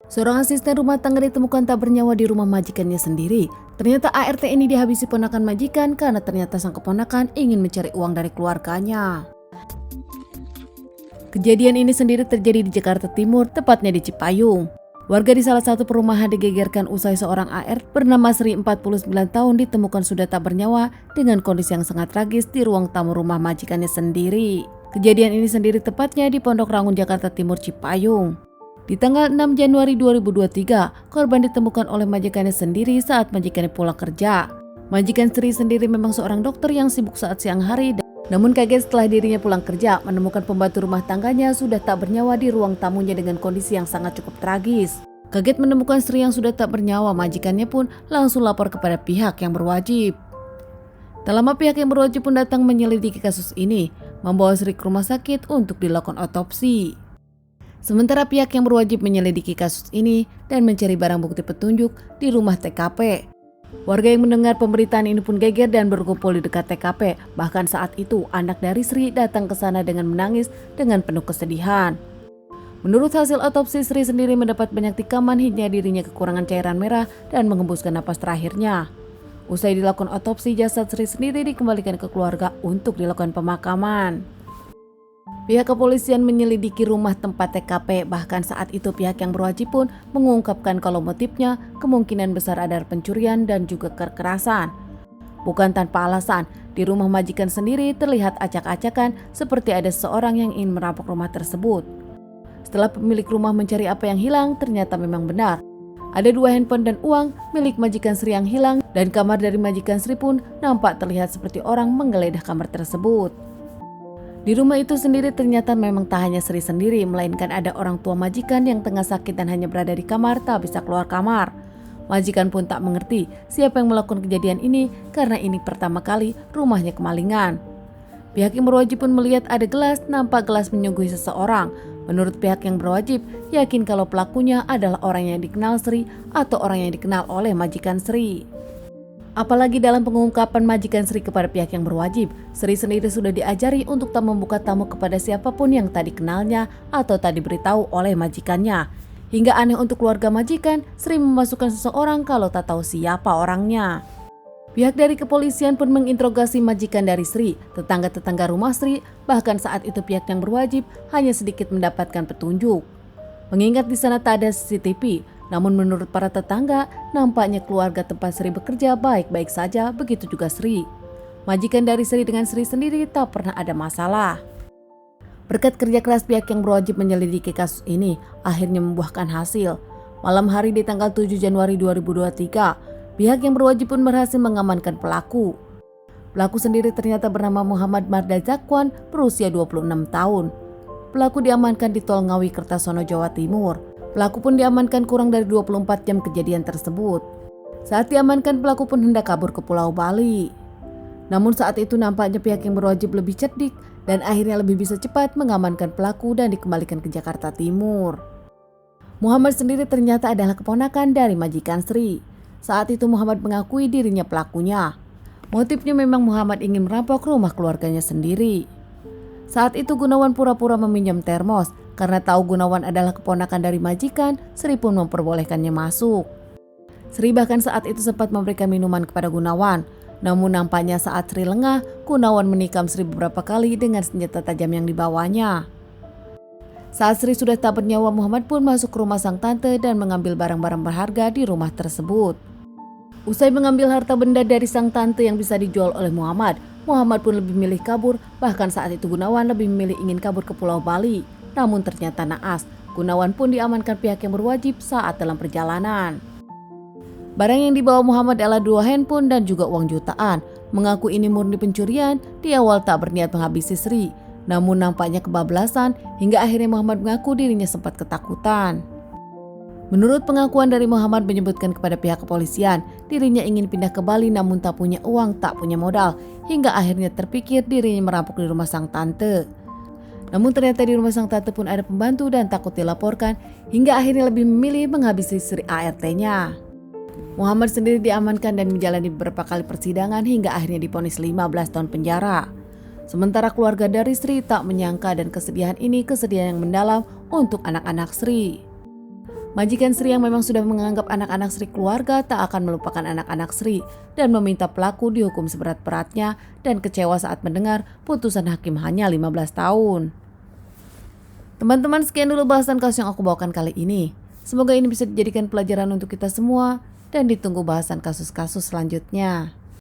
Seorang asisten rumah tangga ditemukan tak bernyawa di rumah majikannya sendiri. Ternyata ART ini dihabisi ponakan majikan karena ternyata sang keponakan ingin mencari uang dari keluarganya. Kejadian ini sendiri terjadi di Jakarta Timur, tepatnya di Cipayung. Warga di salah satu perumahan digegerkan usai seorang ART bernama Sri 49 tahun ditemukan sudah tak bernyawa dengan kondisi yang sangat tragis di ruang tamu rumah majikannya sendiri. Kejadian ini sendiri tepatnya di Pondok Rangun, Jakarta Timur, Cipayung. Di tanggal 6 Januari 2023, korban ditemukan oleh majikannya sendiri saat majikannya pulang kerja. Majikan Sri sendiri memang seorang dokter yang sibuk saat siang hari, namun kaget setelah dirinya pulang kerja menemukan pembantu rumah tangganya sudah tak bernyawa di ruang tamunya dengan kondisi yang sangat cukup tragis. Kaget menemukan Sri yang sudah tak bernyawa, majikannya pun langsung lapor kepada pihak yang berwajib. Tak lama pihak yang berwajib pun datang menyelidiki kasus ini, membawa Sri ke rumah sakit untuk dilakukan otopsi. Sementara pihak yang berwajib menyelidiki kasus ini dan mencari barang bukti petunjuk di rumah TKP. Warga yang mendengar pemberitaan ini pun geger dan berkumpul di dekat TKP. Bahkan saat itu anak dari Sri datang ke sana dengan menangis dengan penuh kesedihan. Menurut hasil otopsi, Sri sendiri mendapat banyak tikaman hingga dirinya kekurangan cairan merah dan mengembuskan napas terakhirnya. Usai dilakukan otopsi, jasad Sri sendiri dikembalikan ke keluarga untuk dilakukan pemakaman. Pihak kepolisian menyelidiki rumah tempat TKP, bahkan saat itu pihak yang berwajib pun mengungkapkan kalau motifnya kemungkinan besar ada pencurian dan juga kekerasan. Bukan tanpa alasan, di rumah majikan sendiri terlihat acak-acakan seperti ada seseorang yang ingin merampok rumah tersebut. Setelah pemilik rumah mencari apa yang hilang, ternyata memang benar. Ada 2 handphone dan uang milik majikan Sri yang hilang, dan kamar dari majikan Sri pun nampak terlihat seperti orang menggeledah kamar tersebut. Di rumah itu sendiri ternyata memang tak hanya Sri sendiri, melainkan ada orang tua majikan yang tengah sakit dan hanya berada di kamar, tak bisa keluar kamar. Majikan pun tak mengerti siapa yang melakukan kejadian ini karena ini pertama kali rumahnya kemalingan. Pihak yang berwajib pun melihat ada gelas, nampak gelas menyuguhi seseorang. Menurut pihak yang berwajib, yakin kalau pelakunya adalah orang yang dikenal Sri atau orang yang dikenal oleh majikan Sri. Apalagi dalam pengungkapan majikan Sri kepada pihak yang berwajib, Sri sendiri sudah diajari untuk tak membuka tamu kepada siapapun yang tak dikenalnya atau tak diberitahu oleh majikannya. Hingga aneh untuk keluarga majikan, Sri memasukkan seseorang kalau tak tahu siapa orangnya. Pihak dari kepolisian pun menginterogasi majikan dari Sri, tetangga-tetangga rumah Sri, bahkan saat itu pihak yang berwajib hanya sedikit mendapatkan petunjuk. Mengingat di sana tak ada CCTV, namun menurut para tetangga, nampaknya keluarga tempat Sri bekerja baik-baik saja, begitu juga Sri. Majikan dari Sri dengan Sri sendiri tak pernah ada masalah. Berkat kerja keras pihak yang berwajib menyelidiki kasus ini, akhirnya membuahkan hasil. Malam hari di tanggal 7 Januari 2023, pihak yang berwajib pun berhasil mengamankan pelaku. Pelaku sendiri ternyata bernama Muhammad Marda Zakwan, berusia 26 tahun. Pelaku diamankan di Tol Ngawi, Kertasono, Jawa Timur. Pelaku pun diamankan kurang dari 24 jam kejadian tersebut. Saat diamankan, pelaku pun hendak kabur ke Pulau Bali. Namun saat itu nampaknya pihak yang berwajib lebih cerdik dan akhirnya lebih bisa cepat mengamankan pelaku dan dikembalikan ke Jakarta Timur. Muhammad sendiri ternyata adalah keponakan dari majikan Sri. Saat itu Muhammad mengakui dirinya pelakunya. Motifnya memang Muhammad ingin merampok rumah keluarganya sendiri. Saat itu Gunawan pura-pura meminjam termos. Karena tahu Gunawan adalah keponakan dari majikan, Sri pun memperbolehkannya masuk. Sri bahkan saat itu sempat memberikan minuman kepada Gunawan. Namun nampaknya saat Sri lengah, Gunawan menikam Sri beberapa kali dengan senjata tajam yang dibawanya. Saat Sri sudah tak bernyawa, Muhammad pun masuk ke rumah sang tante dan mengambil barang-barang berharga di rumah tersebut. Usai mengambil harta benda dari sang tante yang bisa dijual oleh Muhammad, Muhammad pun lebih memilih kabur. Bahkan saat itu Gunawan lebih memilih ingin kabur ke Pulau Bali. Namun ternyata naas, Gunawan pun diamankan pihak yang berwajib saat dalam perjalanan. Barang yang dibawa Muhammad adalah 2 handphone dan juga uang jutaan. Mengaku ini murni pencurian, di awal tak berniat menghabisi Sri. Namun nampaknya kebablasan hingga akhirnya Muhammad mengaku dirinya sempat ketakutan. Menurut pengakuan dari Muhammad menyebutkan kepada pihak kepolisian, dirinya ingin pindah ke Bali namun tak punya uang, tak punya modal. Hingga akhirnya terpikir dirinya merampok di rumah sang tante. Namun ternyata di rumah sang tante pun ada pembantu dan takut dilaporkan hingga akhirnya lebih memilih menghabisi Sri ART-nya. Muhammad sendiri diamankan dan menjalani beberapa kali persidangan hingga akhirnya divonis 15 tahun penjara. Sementara keluarga dari Sri tak menyangka dan kesedihan ini kesedihan yang mendalam untuk anak-anak Sri. Majikan Sri yang memang sudah menganggap anak-anak Sri keluarga tak akan melupakan anak-anak Sri dan meminta pelaku dihukum seberat-beratnya dan kecewa saat mendengar putusan hakim hanya 15 tahun. Teman-teman, sekian dulu bahasan kasus yang aku bawakan kali ini. Semoga ini bisa dijadikan pelajaran untuk kita semua dan ditunggu bahasan kasus-kasus selanjutnya.